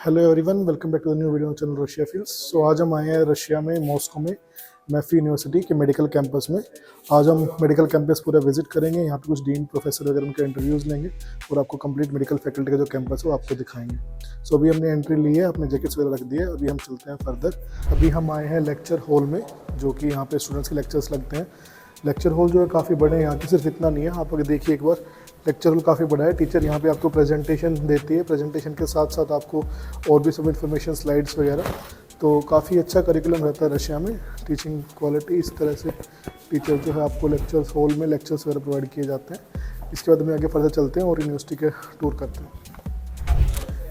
Hello everyone, welcome back to the new video channel RussiaFeels। So आज हम आए हैं रशिया में मॉस्को में MEPhI यूनिवर्सिटी के मेडिकल कैंपस में। आज हम मेडिकल कैंपस पूरा विजिट करेंगे। यहाँ पे कुछ डीन प्रोफेसर वगैरह उनके इंटरव्यूज़ लेंगे और आपको कंप्लीट मेडिकल फैकल्टी का जो कैंपस है वो आपको दिखाएंगे। सो अभी हमने एंट्री ली है, अपने जैकेट्स वगैरह रख दिए। अभी हम चलते हैं फर्दर। अभी हम आए हैं लेक्चर हॉल में, जो कि यहाँ पे स्टूडेंट्स के लेक्चर्स लगते हैं। लेक्चर हॉल जो है काफ़ी बड़े हैं यहाँ की, सिर्फ इतना नहीं है, आप अगर देखिए एक बार, लेक्चर हॉल काफ़ी बड़ा है। टीचर यहाँ पे आपको प्रेजेंटेशन देती है, प्रेजेंटेशन के साथ साथ आपको और भी सब इन्फॉर्मेशन, स्लाइड्स वगैरह। तो काफ़ी अच्छा करिकुलम रहता है रशिया में। टीचिंग क्वालिटी इस तरह से टीचर जो है आपको लेक्चर्स हॉल में लेक्चर्स वगैरह प्रोवाइड किए जाते हैं। इसके बाद हमें आगे फर्दर चलते हैं और यूनिवर्सिटी के टूर करते हैं।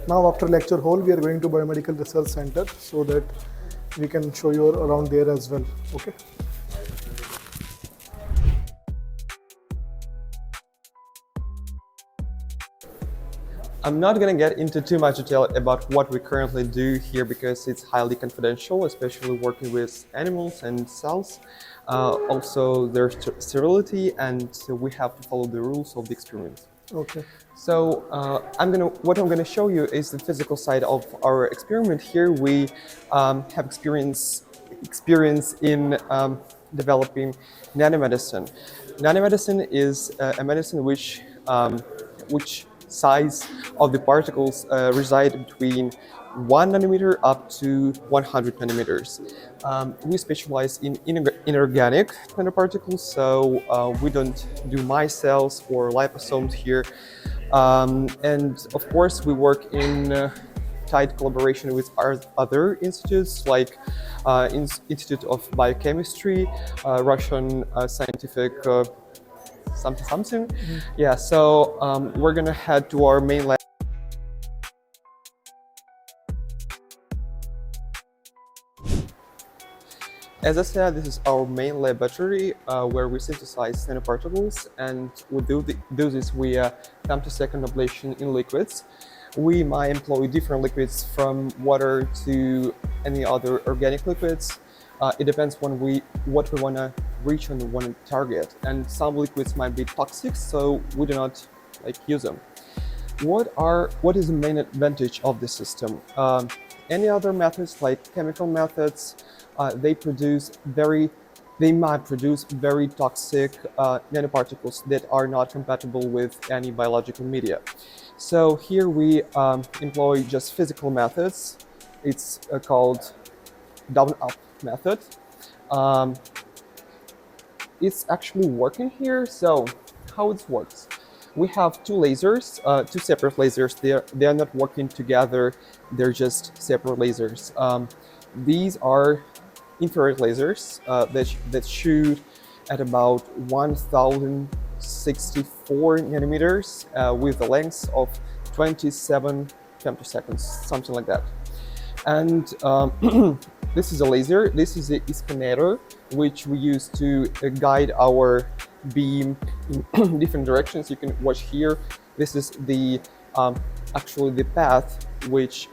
Now after lecture hall we are going to biomedical research centre so that we can show you around there as well. Okay, I'm not going to get into too much detail about what we currently do here because it's highly confidential, especially working with animals and cells. Also, there's sterility and we have to follow the rules of the experiment. okay. So what I'm going to show you is the physical side of our experiment. Here we have experience in developing nanomedicine. Nanomedicine is a medicine which size of the particles reside between 1 nanometer up to 100 nanometers. We specialize in inorganic nanoparticles, so we don't do micelles or liposomes here. And of course, we work in tight collaboration with our other institutes like Institute of Biochemistry, Russian Scientific something. Yeah, so we're gonna head to our main lab. As I said, this is our main laboratory where we synthesize nanoparticles, and we do this via femtosecond ablation in liquids. We might employ different liquids from water to any other organic liquids. It depends on what we want to reach and want to target, and some liquids might be toxic, so we do not use them. What is the main advantage of this system? Any other methods like chemical methods, they might produce very toxic nanoparticles that are not compatible with any biological media. So here we employ just physical methods. It's called down-up method. It's actually working here. So how it works? We have two lasers, two separate lasers. They are not working together. They're just separate lasers. These are infrared lasers that shoot at about 1064 nanometers with a length of 27 femtoseconds, something like that. And this is a laser. This is a spinator, which we use to guide our beam in different directions. You can watch here. This is the actually the path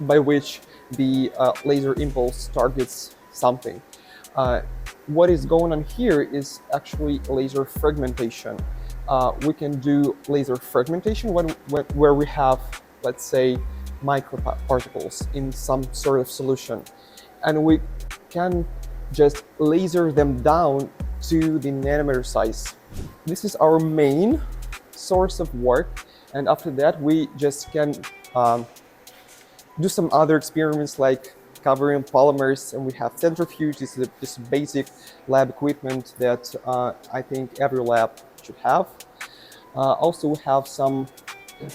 by which the laser impulse targets something. What is going on here is actually laser fragmentation. We can do laser fragmentation where we have, let's say, microparticles in some sort of solution, and we can just laser them down to the nanometer size. This is our main source of work, and after that we just can do some other experiments like covering polymers, and we have centrifuge. This is just basic lab equipment that I think every lab should have. Also, we have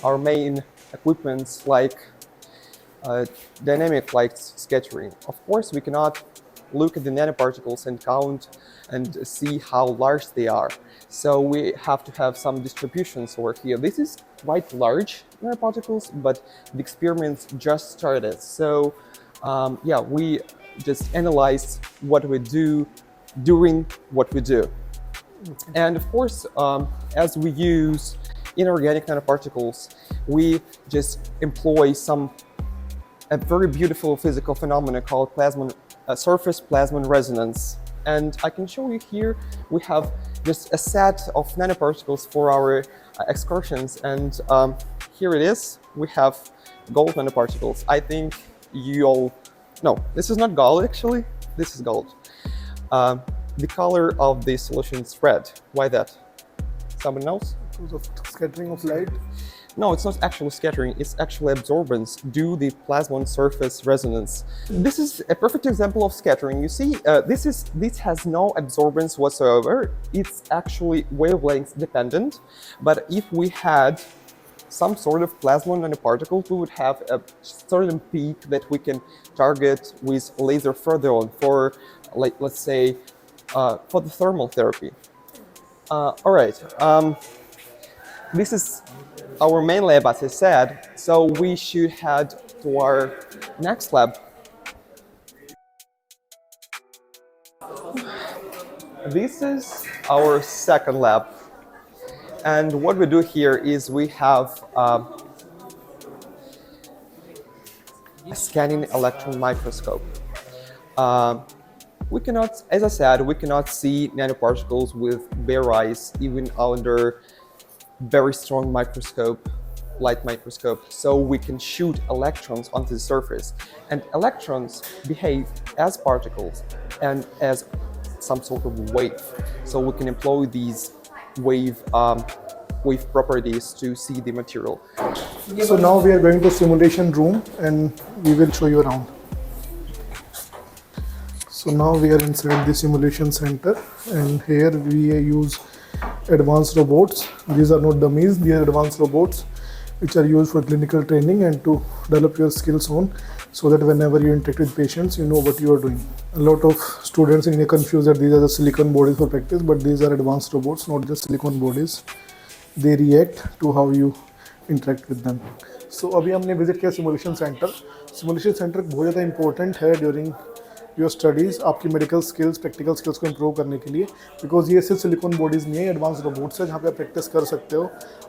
our main equipments like dynamic light scattering. Of course, we cannot look at the nanoparticles and count and see how large they are. So we have to have some distributions over here. This is quite large nanoparticles, but the experiments just started. So yeah, we just analyze what we do during what we do. Okay. And of course, as we use inorganic nanoparticles, we just employ a very beautiful physical phenomenon called surface plasmon resonance. And I can show you here, we have just a set of nanoparticles for our excursions. And here it is. We have gold nanoparticles. I think you all no, this is not gold actually. This is gold. The color of the solution is red. Why that? Someone knows? Because of scattering of light. No, it's not actual scattering, it's actually absorbance due the plasmon surface resonance. This is a perfect example of scattering. You see, this has no absorbance whatsoever. It's actually wavelength dependent. But if we had some sort of plasmon nanoparticle, we would have a certain peak that we can target with laser further on for, like, let's say, for the thermal therapy. All right. This is our main lab, as I said, so we should head to our next lab. This is our second lab. And what we do here is we have a scanning electron microscope. We cannot, as I said, we cannot see nanoparticles with bare eyes, even under very strong microscope, light microscope, so we can shoot electrons onto the surface. And electrons behave as particles and as some sort of wave. So we can employ these wave properties to see the material. So now we are going to simulation room and we will show you around. So now we are inside the simulation center, and here we use advanced robots. These are not dummies, they are advanced robots which are used for clinical training and to develop your skills on, so that whenever you interact with patients, you know what you are doing. A lot of students in India confuse that these are the silicon bodies for practice, but these are advanced robots, not just silicon bodies. They react to how you interact with them. So अभी हमने visit किया simulation centre. Simulation centre बहुत ज़्यादा important है during your studies, आपकी medical skills, practical skills को improve करने के लिए, बिकॉज ये सिर्फ सिलिकॉन बॉडीज़ नहीं है, एडवांस रोबोट्स है जहाँ पे आप प्रैक्टिस कर सकते हो.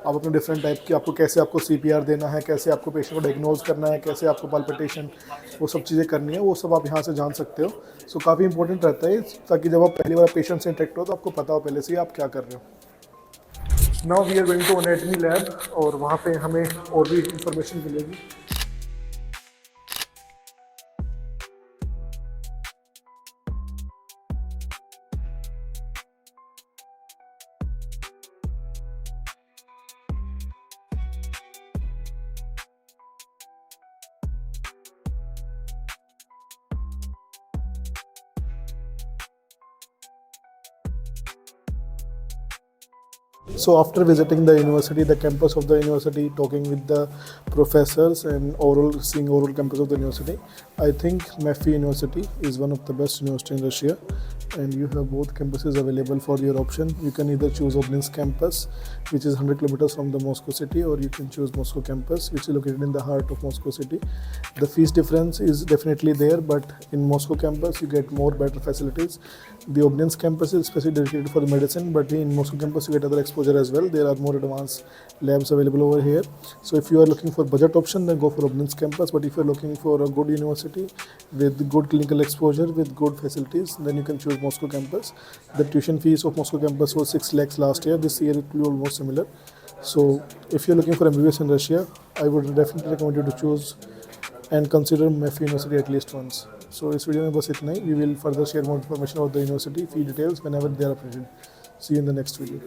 आप अपने डिफरेंट टाइप की, आपको कैसे आपको CPR देना है, कैसे आपको पेशेंट को डायग्नोज करना है, कैसे आपको पाल्पिटेशन, वो सब चीज़ें करनी है, वो सब आप यहाँ से जान सकते हो. सो काफ़ी इंपॉर्टेंट रहता है, ताकि जब आप पहली बार पेशेंट से इंटरेक्ट हो तो आपको पता हो पहले से आप क्या कर रहे हो. Now we are going to anatomy lab, और वहाँ पे हमें और भी इंफॉर्मेशन मिलेगी. So after visiting the university, the campus of the university, talking with the professors and seeing overall campus of the university, I think MEPhI University is one of the best university in Russia, and you have both campuses available for your option. You can either choose Obninsk campus, which is 100 kilometers from the Moscow city, or you can choose Moscow campus, which is located in the heart of Moscow city. The fees difference is definitely there, but in Moscow campus you get more better facilities. The Obninsk campus is specially dedicated for the medicine, but in Moscow campus you get other exposure as well. There are more advanced labs available over here. So if you are looking for budget option, then go for Obninsk campus. But if you are looking for a good university with good clinical exposure, with good facilities, then you can choose Moscow campus. The tuition fees of Moscow campus was 6 lakhs last year. This year it will be almost similar. So if you're looking for MBBS in Russia, I would definitely recommend you to choose and consider MEPhI University at least once. So इस video में बस इतना ही. We will further share more information about the university, fee details whenever they are updated. See you in the next video.